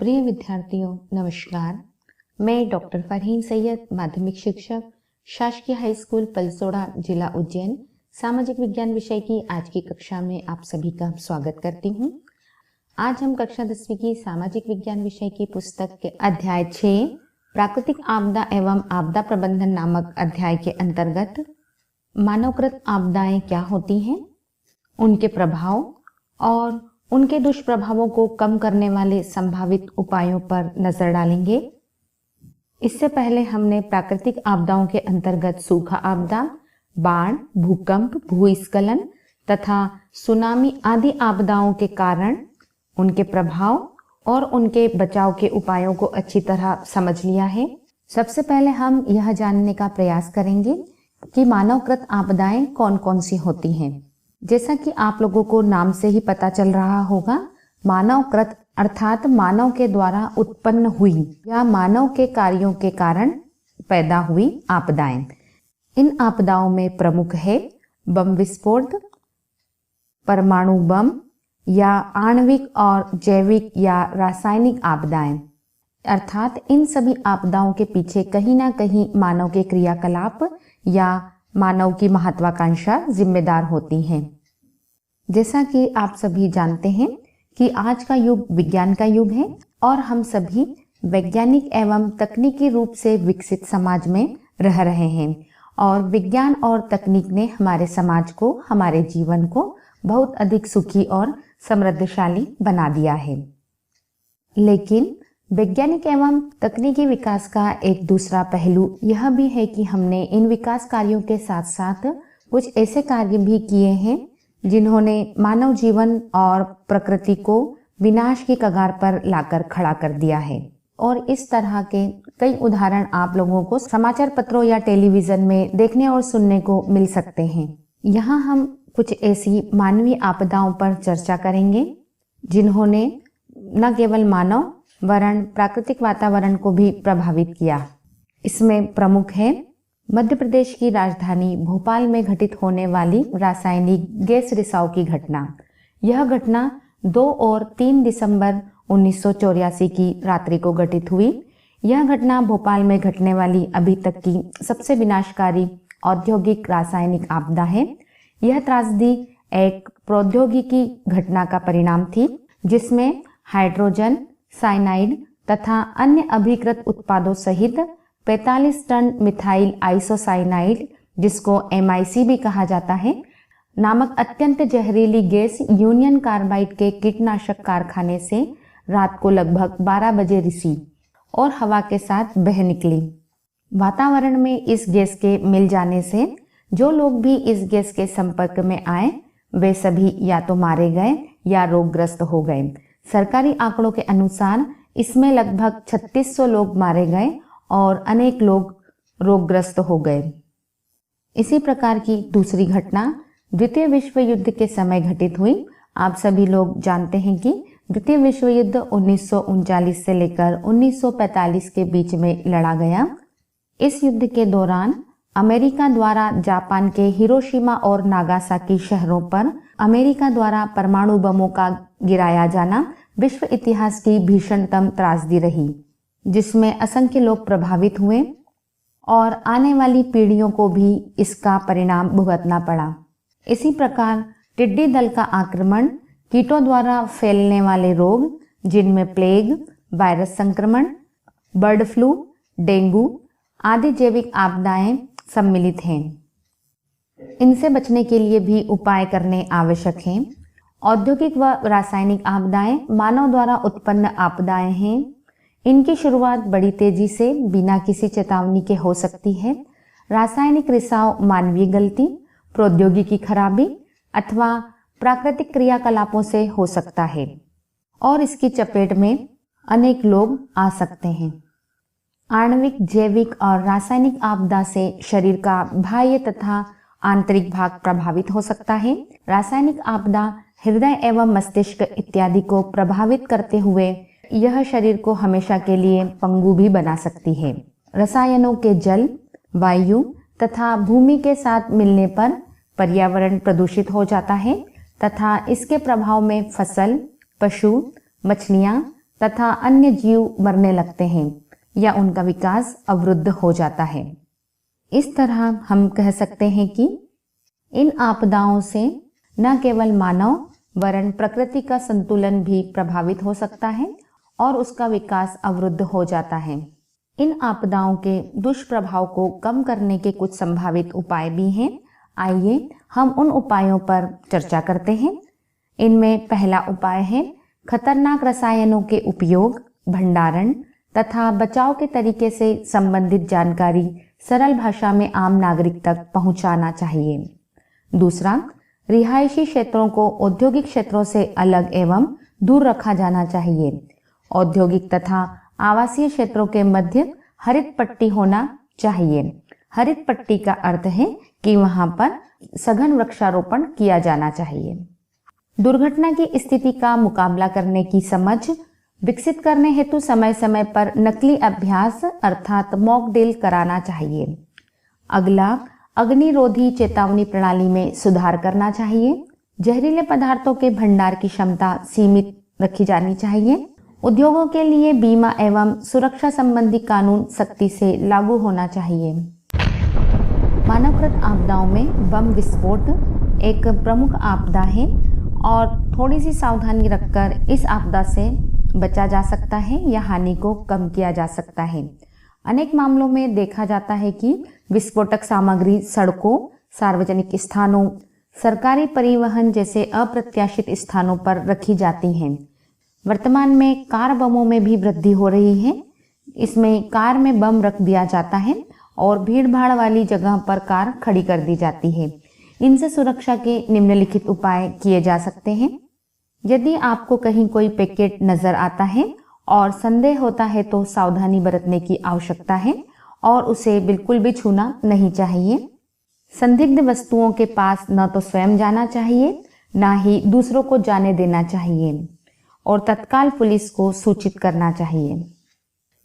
प्रिय विद्यार्थियों नमस्कार। मैं डॉक्टर फरहीन सैयद, माध्यमिक शिक्षक, शासकीय हाई स्कूल पलसोड़ा, जिला उज्जैन, सामाजिक विज्ञान विषय की आज की कक्षा में आप सभी का स्वागत करती हूँ। आज हम कक्षा 10वीं की सामाजिक विज्ञान विषय की पुस्तक के अध्याय 6 प्राकृतिक आपदा एवं आपदा प्रबंधन नामक अध्याय के अंतर्गत मानवकृत आपदाएं क्या होती हैं, उनके प्रभाव और उनके दुष्प्रभावों को कम करने वाले संभावित उपायों पर नजर डालेंगे। इससे पहले हमने प्राकृतिक आपदाओं के अंतर्गत सूखा आपदा, बाढ़, भूकंप, भूस्खलन तथा सुनामी आदि आपदाओं के कारण, उनके प्रभाव और उनके बचाव के उपायों को अच्छी तरह समझ लिया है। सबसे पहले हम यह जानने का प्रयास करेंगे कि मानवकृत आपदाएं कौन कौन सी होती हैं। जैसा कि आप लोगों को नाम से ही पता चल रहा होगा, मानवकृत अर्थात मानव के द्वारा उत्पन्न हुई या मानव के कार्यों के कारण पैदा हुई आपदाएं। इन आपदाओं में प्रमुख है बम विस्फोट, परमाणु बम या आणविक और जैविक या रासायनिक आपदाएं। अर्थात इन सभी आपदाओं के पीछे कहीं ना कहीं मानव के क्रियाकलाप या मानव की महत्वाकांक्षा जिम्मेदार होती हैं। जैसा कि आप सभी जानते हैं कि आज का युग विज्ञान का युग है और हम सभी वैज्ञानिक एवं तकनीकी रूप से विकसित समाज में रह रहे हैं और विज्ञान और तकनीक ने हमारे समाज को, हमारे जीवन को बहुत अधिक सुखी और समृद्धशाली बना दिया है। लेकिन वैज्ञानिक एवं तकनीकी विकास का एक दूसरा पहलू यह भी है कि हमने इन विकास कार्यों के साथ साथ कुछ ऐसे कार्य भी किए हैं जिन्होंने मानव जीवन और प्रकृति को विनाश की कगार पर लाकर खड़ा कर दिया है। और इस तरह के कई उदाहरण आप लोगों को समाचार पत्रों या टेलीविजन में देखने और सुनने को मिल सकते हैं। यहाँ हम कुछ ऐसी मानवीय आपदाओं पर चर्चा करेंगे जिन्होंने न केवल मानव वरन प्राकृतिक वातावरण को भी प्रभावित किया। इसमें प्रमुख है मध्य प्रदेश की राजधानी भोपाल में घटित होने वाली रासायनिक गैस रिसाव की घटना। यह घटना 2 और 3 दिसंबर 1984 की रात्रि को घटित हुई। यह घटना भोपाल में घटने वाली अभी तक की सबसे विनाशकारी औद्योगिक रासायनिक आपदा है। यह त्रासदी एक प्रौद्योगिकी घटना का परिणाम थी जिसमें हाइड्रोजन, साइनाइड तथा अन्य अभिकृत उत्पादों सहित 45 टन मिथाइल आइसोसाइनाइड, जिसको MIC भी कहा जाता है, नामक अत्यंत जहरीली गैस यूनियन कार्बाइड के कीटनाशक कारखाने से रात को लगभग 12 बजे रिसी और हवा के साथ बह निकली। वातावरण में इस गैस के मिल जाने से जो लोग भी इस गैस के संपर्क में आए वे सभी या तो मारे गए या रोगग्रस्त हो गए। सरकारी आंकड़ों के अनुसार इसमें लगभग 3600 लोग मारे गए और अनेक लोग रोगग्रस्त हो गए। इसी प्रकार की दूसरी घटना द्वितीय विश्व युद्ध के समय घटित हुई। आप सभी लोग जानते हैं कि द्वितीय विश्व युद्ध 1939 से लेकर 1945 के बीच में लड़ा गया। इस युद्ध के दौरान अमेरिका द्वारा जापान के हिरोशिमा और नागासाकी शहरों पर अमेरिका द्वारा परमाणु बमों का गिराया जाना विश्व इतिहास की भीषणतम त्रासदी रही, जिसमें असंख्य लोग प्रभावित हुए और आने वाली पीढ़ियों को भी इसका परिणाम भुगतना पड़ा। इसी प्रकार टिड्डी दल का आक्रमण, कीटों द्वारा फैलने वाले रोग जिनमें प्लेग, वायरस संक्रमण, बर्ड फ्लू, डेंगू आदि जैविक आपदाएं सम्मिलित हैं। इनसे बचने के लिए भी उपाय करने आवश्यक हैं। औद्योगिक व रासायनिक आपदाएं मानव द्वारा उत्पन्न आपदाएं हैं। इनकी शुरुआत बड़ी तेजी से बिना किसी चेतावनी के हो सकती है। रासायनिक रिसाव मानवीय गलती, प्रौद्योगिकी खराबी अथवा प्राकृतिक क्रियाकलापों से हो सकता है और इसकी चपेट में अनेक लोग आ सकते हैं। आणविक, जैविक और रासायनिक आपदा से शरीर का बाह्य तथा आंतरिक भाग प्रभावित हो सकता है। रासायनिक आपदा हृदय एवं मस्तिष्क इत्यादि को प्रभावित करते हुए यह शरीर को हमेशा के लिए पंगु भी बना सकती है। रसायनों के जल, वायु तथा भूमि के साथ मिलने पर पर्यावरण प्रदूषित हो जाता है तथा इसके प्रभाव में फसल, पशु, मछलियाँ तथा अन्य जीव मरने लगते हैं या उनका विकास अवरुद्ध हो जाता है। इस तरह हम कह सकते हैं कि इन आपदाओं से न केवल मानव वरन प्रकृति का संतुलन भी प्रभावित हो सकता है और उसका विकास अवरुद्ध हो जाता है। इन आपदाओं के दुष्प्रभाव को कम करने के कुछ संभावित उपाय भी हैं। आइए हम उन उपायों पर चर्चा करते हैं। इनमें पहला उपाय है खतरनाक रसायनों के उपयोग, भंडारण तथा बचाव के तरीके से संबंधित जानकारी सरल भाषा में आम नागरिक तक पहुंचाना चाहिए। दूसरा, रिहायशी क्षेत्रों को औद्योगिक क्षेत्रों से अलग एवं दूर रखा जाना चाहिए। औद्योगिक तथा आवासीय क्षेत्रों के मध्य हरित पट्टी होना चाहिए। हरित पट्टी का अर्थ है कि वहां पर सघन वृक्षारोपण किया जाना चाहिए। दुर्घटना की स्थिति का मुकाबला करने की समझ विकसित करने हेतु समय समय पर नकली अभ्यास अर्थात मॉक ड्रिल कराना चाहिए। अगला, अग्निरोधी चेतावनी प्रणाली में सुधार करना चाहिए। जहरीले पदार्थों के भंडार की क्षमता सीमित रखी जानी चाहिए। उद्योगों के लिए बीमा एवं सुरक्षा संबंधी कानून सख्ती से लागू होना चाहिए। मानवकृत आपदाओं में बम विस्फोट एक प्रमुख आपदा है और थोड़ी सी सावधानी रखकर इस आपदा से बचा जा सकता है या हानि को कम किया जा सकता है। अनेक मामलों में देखा जाता है कि विस्फोटक सामग्री सड़कों, सार्वजनिक स्थानों, सरकारी परिवहन जैसे अप्रत्याशित स्थानों पर रखी जाती हैं। वर्तमान में कार बमों में भी वृद्धि हो रही है। इसमें कार में बम रख दिया जाता है और भीड़ भाड़ वाली जगह पर कार खड़ी कर दी जाती है। इनसे सुरक्षा के निम्नलिखित उपाय किए जा सकते हैं। यदि आपको कहीं कोई पैकेट नजर आता है और संदेह होता है तो सावधानी बरतने की आवश्यकता है और उसे बिल्कुल भी छूना नहीं चाहिए। संदिग्ध वस्तुओं के पास न तो स्वयं जाना चाहिए, न ही दूसरों को जाने देना चाहिए और तत्काल पुलिस को सूचित करना चाहिए।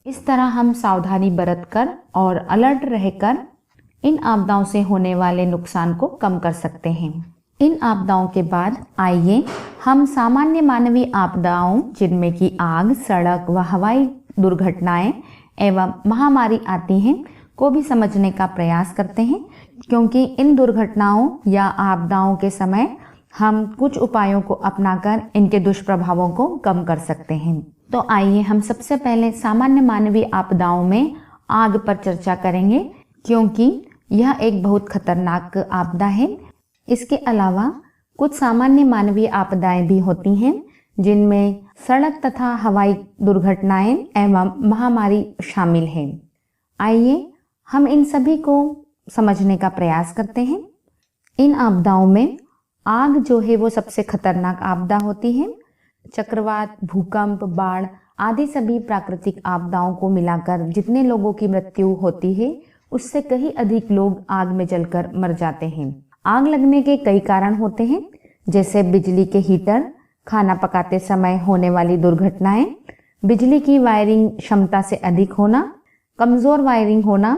इस तरह हम सावधानी बरतकर और अलर्ट रहकर इन आपदाओं से होने वाले नुकसान को कम कर सकते हैं। इन आपदाओं के बाद आइए हम सामान्य मानवीय आपदाओं जिनमें कि आग, सड़क व हवाई दुर्घटनाएं एवं महामारी आती हैं को भी समझने का प्रयास करते हैं, क्योंकि इन दुर्घटनाओं या आपदाओं के समय हम कुछ उपायों को अपनाकर इनके दुष्प्रभावों को कम कर सकते हैं। तो आइए हम सबसे पहले सामान्य मानवीय आपदाओं में आग पर चर्चा करेंगे, क्योंकि यह एक बहुत खतरनाक आपदा है। इसके अलावा कुछ सामान्य मानवीय आपदाएं भी होती हैं जिनमें सड़क तथा हवाई दुर्घटनाएं एवं महामारी शामिल हैं। आइए हम इन सभी को समझने का प्रयास करते हैं। इन आपदाओं में आग जो है वो सबसे खतरनाक आपदा होती है। चक्रवात, भूकंप, बाढ़ आदि सभी प्राकृतिक आपदाओं को मिलाकर जितने लोगों की मृत्यु होती है उससे कहीं अधिक लोग आग में जलकर मर जाते हैं। आग लगने के कई कारण होते हैं, जैसे बिजली के हीटर, खाना पकाते समय होने वाली दुर्घटनाएं, बिजली की वायरिंग क्षमता से अधिक होना, कमजोर वायरिंग होना,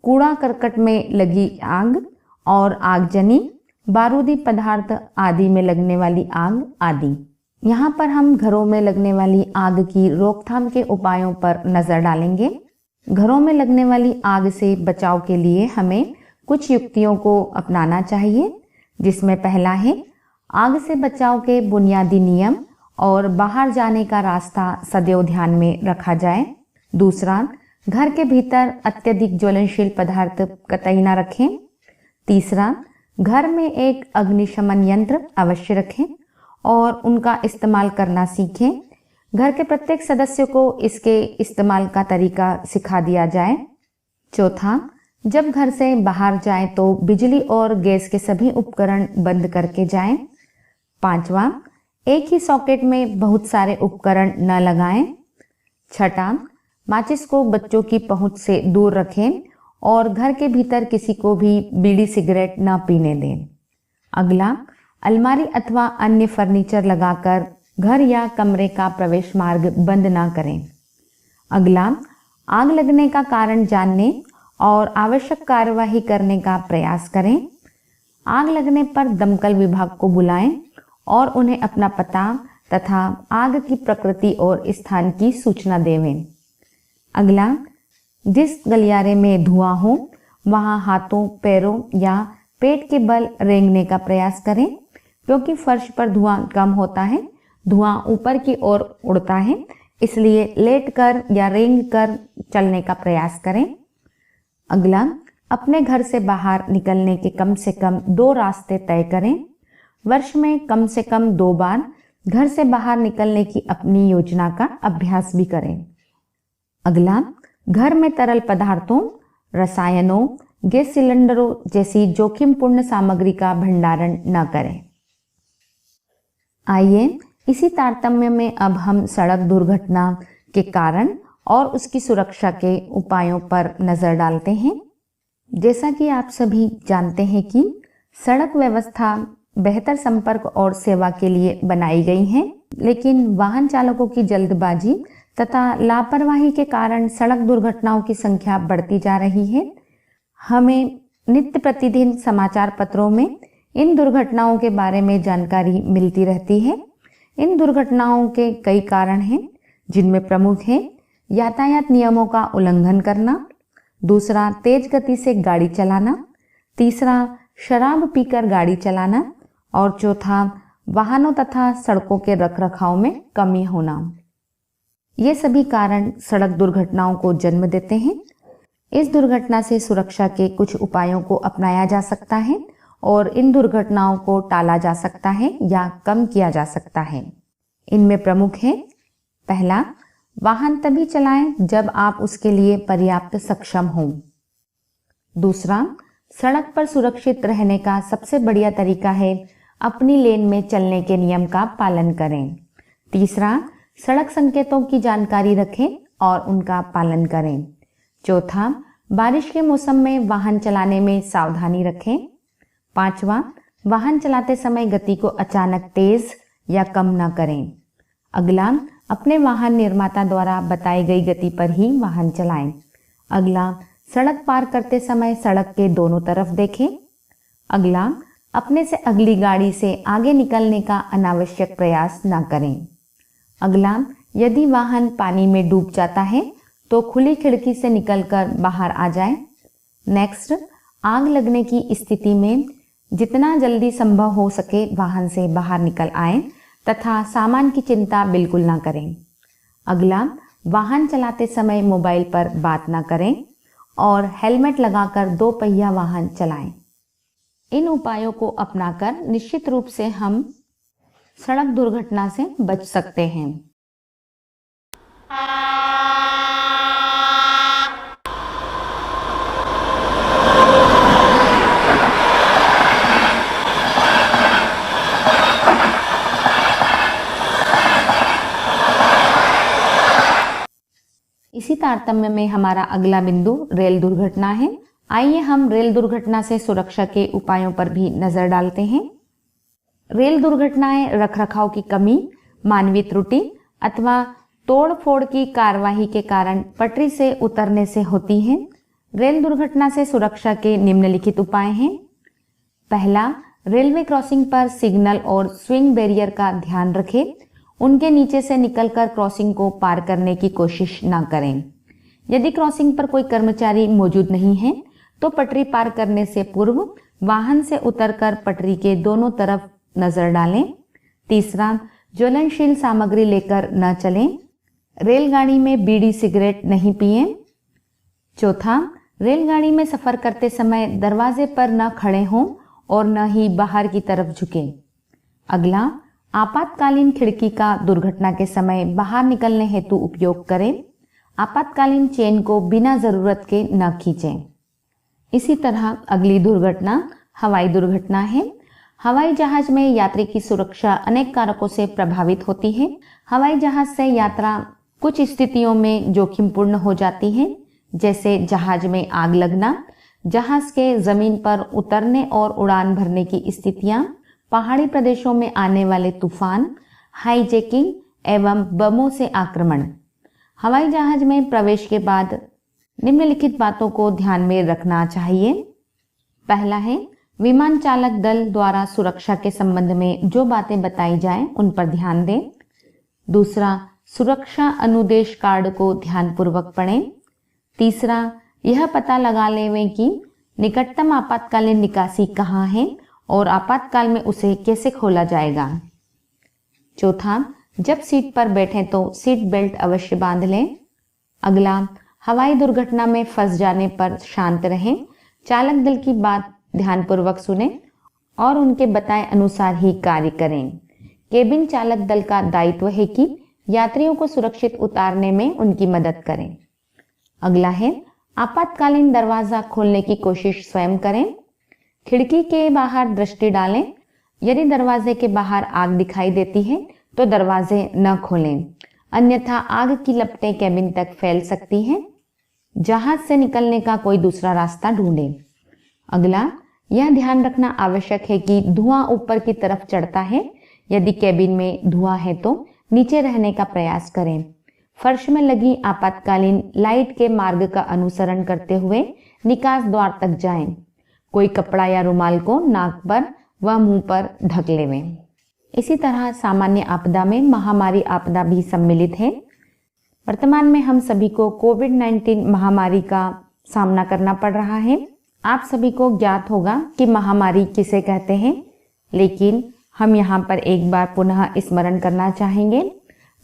कूड़ा करकट में लगी आग और आगजनी, बारूदी पदार्थ आदि में लगने वाली आग आदि। यहाँ पर हम घरों में लगने वाली आग की रोकथाम के उपायों पर नजर डालेंगे। घरों में लगने वाली आग से बचाव के लिए हमें कुछ युक्तियों को अपनाना चाहिए, जिसमें पहला है आग से बचाव के बुनियादी नियम और बाहर जाने का रास्ता सदैव ध्यान में रखा जाए। दूसरा, घर के भीतर अत्यधिक ज्वलनशील पदार्थ कतई न रखें। तीसरा, घर में एक अग्निशमन यंत्र अवश्य रखें और उनका इस्तेमाल करना सीखें। घर के प्रत्येक सदस्य को इसके इस्तेमाल का तरीका सिखा दिया जाए। चौथा, जब घर से बाहर जाएं तो बिजली और गैस के सभी उपकरण बंद करके जाएं। पांचवा, एक ही सॉकेट में बहुत सारे उपकरण न लगाएं। छठा, माचिस को बच्चों की पहुंच से दूर रखें और घर के भीतर किसी को भी बीड़ी सिगरेट न पीने दें। अगला, अलमारी अथवा अन्य फर्नीचर लगाकर घर या कमरे का प्रवेश मार्ग बंद ना करें। अगला, आग लगने का कारण जानने और आवश्यक कार्यवाही करने का प्रयास करें। आग लगने पर दमकल विभाग को बुलाएं और उन्हें अपना पता तथा आग की प्रकृति और स्थान की सूचना देवें। अगला, जिस गलियारे में धुआं हो वहां हाथों, पैरों या पेट के बल रेंगने का प्रयास करें, क्योंकि फर्श पर धुआं कम होता है, धुआं ऊपर की ओर उड़ता है, इसलिए लेटकर या रेंग कर चलने का प्रयास करें। अगला, अपने घर से बाहर निकलने के कम से कम 2 रास्ते तय करें। वर्ष में कम से कम 2 बार घर से बाहर निकलने की अपनी योजना का अभ्यास भी करें। अगला, घर में तरल पदार्थों, रसायनों, गैस सिलेंडरों जैसी जोखिमपूर्ण सामग्री का भंडारण न करें। आइए इसी तारतम्य में अब हम सड़क दुर्घटना के कारण और उसकी सुरक्षा के उपायों पर नजर डालते हैं। जैसा कि आप सभी जानते हैं कि सड़क व्यवस्था बेहतर संपर्क और सेवा के लिए बनाई गई है, लेकिन वाहन चालकों की जल्दबाजी तथा लापरवाही के कारण सड़क दुर्घटनाओं की संख्या बढ़ती जा रही है। हमें नित्य प्रतिदिन समाचार पत्रों में इन दुर्घटनाओं के बारे में जानकारी मिलती रहती है। इन दुर्घटनाओं के कई कारण हैं, जिनमें प्रमुख है यातायात नियमों का उल्लंघन करना, दूसरा तेज गति से गाड़ी चलाना, तीसरा शराब पीकर गाड़ी चलाना और चौथा वाहनों तथा सड़कों के रखरखाव में कमी होना। ये सभी कारण सड़क दुर्घटनाओं को जन्म देते हैं। इस दुर्घटना से सुरक्षा के कुछ उपायों को अपनाया जा सकता है और इन दुर्घटनाओं को टाला जा सकता है या कम किया जा सकता है। इनमें प्रमुख है, पहला, वाहन तभी चलाएं जब आप उसके लिए पर्याप्त सक्षम हों। दूसरा, सड़क पर सुरक्षित रहने का सबसे बढ़िया तरीका है अपनी लेन में चलने के नियम का पालन करें। तीसरा, सड़क संकेतों की जानकारी रखें और उनका पालन करें। चौथा, बारिश के मौसम में वाहन चलाने में सावधानी रखें। पांचवा, वाहन चलाते समय गति को अचानक तेज या कम न करें। अगला, अपने वाहन निर्माता द्वारा बताई गई गति पर ही वाहन चलाएं। अगला, सड़क पार करते समय सड़क के दोनों तरफ देखें। अगला, अपने से अगली गाड़ी से आगे निकलने का अनावश्यक प्रयास न करें। अगला, यदि वाहन पानी में डूब जाता है तो खुली खिड़की से निकलकर बाहर आ जाएं। नेक्स्ट, आग लगने की स्थिति में जितना जल्दी संभव हो सके वाहन से बाहर निकल आएं तथा सामान की चिंता बिल्कुल ना करें। अगला, वाहन चलाते समय मोबाइल पर बात ना करें और हेलमेट लगाकर 2 पहिया वाहन चलाएं। इन उपायों को अपनाकर निश्चित रूप से हम सड़क दुर्घटना से बच सकते हैं। इसी तारतम्य में हमारा अगला बिंदु रेल दुर्घटना है। आइए हम रेल दुर्घटना से सुरक्षा के उपायों पर भी नजर डालते हैं। रेल दुर्घटनाएं रखरखाव की कमी, मानवीय त्रुटि अथवा तोड़-फोड़ की कार्यवाही के कारण पटरी से उतरने से होती हैं। रेल दुर्घटना से सुरक्षा के निम्नलिखित उपाय हैं। पहला, रेलवे क्रॉसिंग पर सिग्नल और स्विंग बैरियर का ध्यान रखें। उनके नीचे से निकलकर क्रॉसिंग को पार करने की कोशिश ना करें। यदि क्रॉसिंग पर कोई कर्मचारी मौजूद नहीं है तो पटरी पार करने से पूर्व वाहन से उतरकर पटरी के दोनों तरफ नजर डालें। तीसरा, ज्वलनशील सामग्री लेकर न चलें। रेलगाड़ी में बीड़ी सिगरेट नहीं पिएं। चौथा, रेलगाड़ी में सफर करते समय दरवाजे पर न खड़े हों और न ही बाहर की तरफ झुकें। अगला, आपातकालीन खिड़की का दुर्घटना के समय बाहर निकलने हेतु उपयोग करें। आपातकालीन चेन को बिना जरूरत के न खींचें। इसी तरह अगली दुर्घटना हवाई दुर्घटना है। हवाई जहाज में यात्री की सुरक्षा अनेक कारकों से प्रभावित होती है। हवाई जहाज से यात्रा कुछ स्थितियों में जोखिमपूर्ण हो जाती है, जैसे जहाज में आग लगना, जहाज के जमीन पर उतरने और उड़ान भरने की स्थितियां, पहाड़ी प्रदेशों में आने वाले तूफान, हाईजैकिंग एवं बमों से आक्रमण। हवाई जहाज में प्रवेश के बाद निम्नलिखित बातों को ध्यान में रखना चाहिए। पहला है, विमान चालक दल द्वारा सुरक्षा के संबंध में जो बातें बताई जाएं उन पर ध्यान दें। दूसरा, सुरक्षा अनुदेश कार्ड को ध्यानपूर्वक पढ़ें। तीसरा, यह पता लगा लें कि निकटतम आपातकालीन निकासी कहाँ है और आपातकाल में उसे कैसे खोला जाएगा। चौथा, जब सीट पर बैठें तो सीट बेल्ट अवश्य बांध लें। अगला, हवाई दुर्घटना में फंस जाने पर शांत रहें, चालक दल की बात ध्यानपूर्वक सुनें और उनके बताए अनुसार ही कार्य करें। केबिन चालक दल का दायित्व है कि यात्रियों को सुरक्षित उतारने में उनकी मदद करें। अगला है, आपातकालीन दरवाजा खोलने की कोशिश स्वयं करें। खिड़की के बाहर दृष्टि डालें। यदि दरवाजे के बाहर आग दिखाई देती है तो दरवाजे न खोलें, अन्यथा आग की लपटें केबिन तक फैल सकती हैं। जहाज से निकलने का कोई दूसरा रास्ता ढूंढें। अगला, यह ध्यान रखना आवश्यक है कि धुआं ऊपर की तरफ चढ़ता है। यदि केबिन में धुआं है तो नीचे रहने का प्रयास करें। फर्श में लगी आपातकालीन लाइट के मार्ग का अनुसरण करते हुए निकास द्वार तक जाएं। कोई कपड़ा या रुमाल को नाक पर व मुंह पर ढक लें। इसी तरह सामान्य आपदा में महामारी आपदा भी सम्मिलित है। वर्तमान में हम सभी को कोविड-19 महामारी का सामना करना पड़ रहा है। आप सभी को ज्ञात होगा कि महामारी किसे कहते हैं, लेकिन हम यहाँ पर एक बार पुनः स्मरण करना चाहेंगे।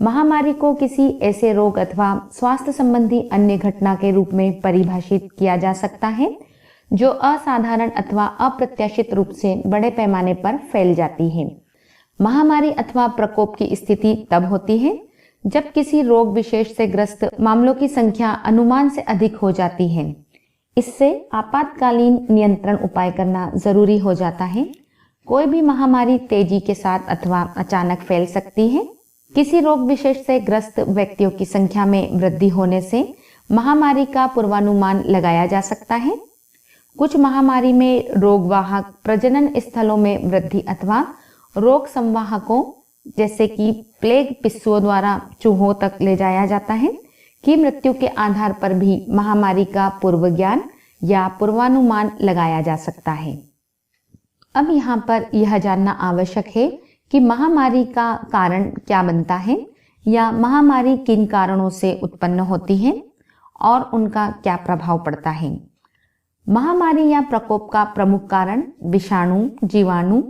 महामारी को किसी ऐसे रोग अथवा स्वास्थ्य संबंधी अन्य घटना के रूप में परिभाषित किया जा सकता है जो असाधारण अथवा अप्रत्याशित रूप से बड़े पैमाने पर फैल जाती है। महामारी अथवा प्रकोप की स्थिति तब होती है जब किसी रोग विशेष से ग्रस्त मामलों की संख्या अनुमान से अधिक हो जाती है। इससे आपातकालीन नियंत्रण उपाय करना जरूरी हो जाता है। कोई भी महामारी तेजी के साथ अथवा अचानक फैल सकती है। किसी रोग विशेष से ग्रस्त व्यक्तियों की संख्या में वृद्धि होने से महामारी का पूर्वानुमान लगाया जा सकता है। कुछ महामारी में रोगवाहक प्रजनन स्थलों में वृद्धि अथवा रोग संवाहकों जैसे कि प्लेग पिस्सुओं द्वारा चूहों तक ले जाया जाता है की मृत्यु के आधार पर भी महामारी का पूर्व ज्ञान या पूर्वानुमान लगाया जा सकता है। अब यहाँ पर यह जानना आवश्यक है कि महामारी का कारण क्या बनता है या महामारी किन कारणों से उत्पन्न होती है और उनका क्या प्रभाव पड़ता है। महामारी या प्रकोप का प्रमुख कारण विषाणु, जीवाणु,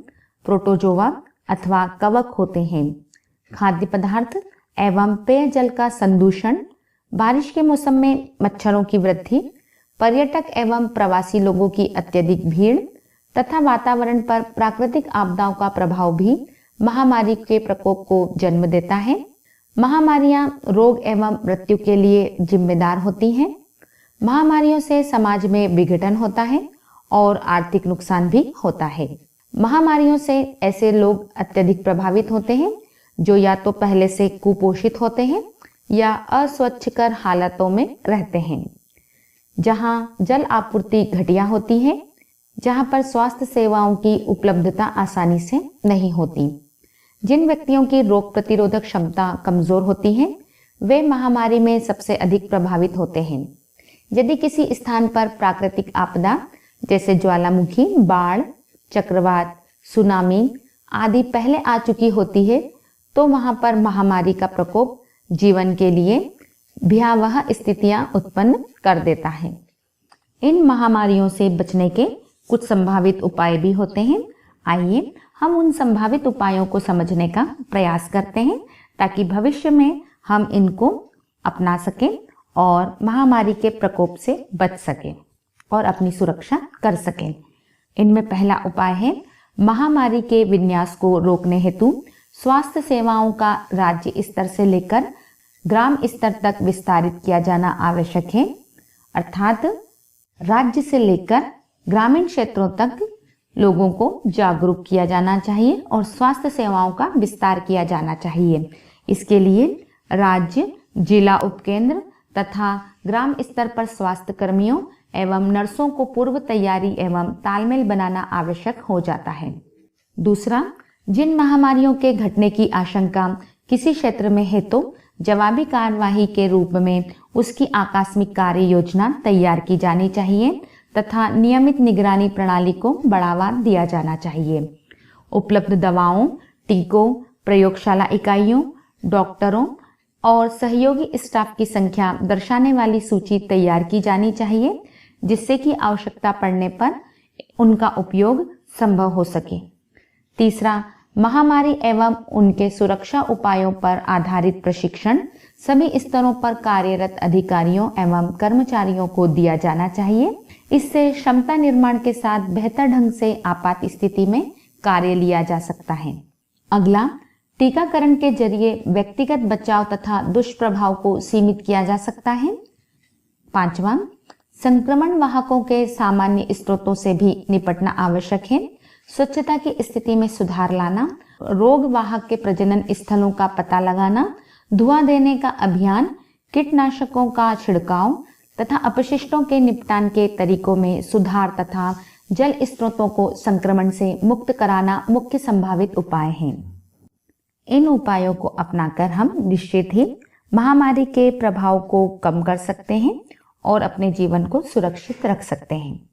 प्रोटोजोआ अथवा कवक होते हैं। खाद्य पदार्थ एवं पेयजल का संदूषण, बारिश के मौसम में मच्छरों की वृद्धि, पर्यटक एवं प्रवासी लोगों की अत्यधिक भीड़ तथा वातावरण पर प्राकृतिक आपदाओं का प्रभाव भी महामारी के प्रकोप को जन्म देता है। महामारियां रोग एवं मृत्यु के लिए जिम्मेदार होती हैं। महामारियों से समाज में विघटन होता है और आर्थिक नुकसान भी होता है। महामारियों से ऐसे लोग अत्यधिक प्रभावित होते हैं जो या तो पहले से कुपोषित होते हैं या अस्वच्छकर हालातों में रहते हैं, जहां जल आपूर्ति घटिया होती है, जहां पर स्वास्थ्य सेवाओं की उपलब्धता आसानी से नहीं होती। जिन व्यक्तियों की रोग प्रतिरोधक क्षमता कमजोर होती है वे महामारी में सबसे अधिक प्रभावित होते हैं। यदि किसी स्थान पर प्राकृतिक आपदा जैसे ज्वालामुखी, बाढ़, चक्रवात, सुनामी आदि पहले आ चुकी होती है तो वहां पर महामारी का प्रकोप जीवन के लिए भयावह स्थितियां उत्पन्न कर देता है। इन महामारियों से बचने के कुछ संभावित उपाय भी होते हैं। आइए हम उन संभावित उपायों को समझने का प्रयास करते हैं ताकि भविष्य में हम इनको अपना सकें और महामारी के प्रकोप से बच सकें और अपनी सुरक्षा कर सकें। इनमें पहला उपाय है महामारी के विन्यास को रोकने हेतु स्वास्थ्य सेवाओं का राज्य स्तर से लेकर ग्राम स्तर तक विस्तारित किया जाना आवश्यक है। अर्थात राज्य से लेकर ग्रामीण क्षेत्रों तक लोगों को जागरूक किया जाना चाहिए और स्वास्थ्य सेवाओं का विस्तार किया जाना चाहिए। इसके लिए राज्य, जिला उपकेंद्र तथा ग्राम स्तर पर स्वास्थ्य कर्मियों एवं नर्सों को पूर्व तैयारी एवं तालमेल बनाना आवश्यक हो जाता है। दूसरा, जिन महामारियों के घटने की आशंका किसी क्षेत्र में है तो जवाबी कार्यवाही के रूप में उसकी आकस्मिक कार्य योजना तैयार की जानी चाहिए तथा नियमित निगरानी प्रणाली को बढ़ावा दिया जाना चाहिए। उपलब्ध दवाओं, टीकों, प्रयोगशाला इकाइयों, डॉक्टरों और सहयोगी स्टाफ की संख्या दर्शाने वाली सूची तैयार की जानी चाहिए, जिससे कि आवश्यकता पड़ने पर उनका उपयोग संभव हो सके। तीसरा, महामारी एवं उनके सुरक्षा उपायों पर आधारित प्रशिक्षण सभी स्तरों पर कार्यरत अधिकारियों एवं कर्मचारियों को दिया जाना चाहिए। इससे क्षमता निर्माण के साथ बेहतर ढंग से आपात स्थिति में कार्य लिया जा सकता है। अगला, टीकाकरण के जरिए व्यक्तिगत बचाव तथा दुष्प्रभाव को सीमित किया जा सकता है। पांचवा, संक्रमण वाहकों के सामान्य स्रोतों से भी निपटना आवश्यक है। स्वच्छता की स्थिति में सुधार लाना, रोग वाहक के प्रजनन स्थलों का पता लगाना, धुआं देने का अभियान, कीटनाशकों का छिड़काव तथा अपशिष्टों के निपटान के तरीकों में सुधार तथा जल स्रोतों को संक्रमण से मुक्त कराना मुख्य संभावित उपाय हैं। इन उपायों को अपनाकर हम निश्चित ही महामारी के प्रभाव को कम कर सकते हैं और अपने जीवन को सुरक्षित रख सकते हैं।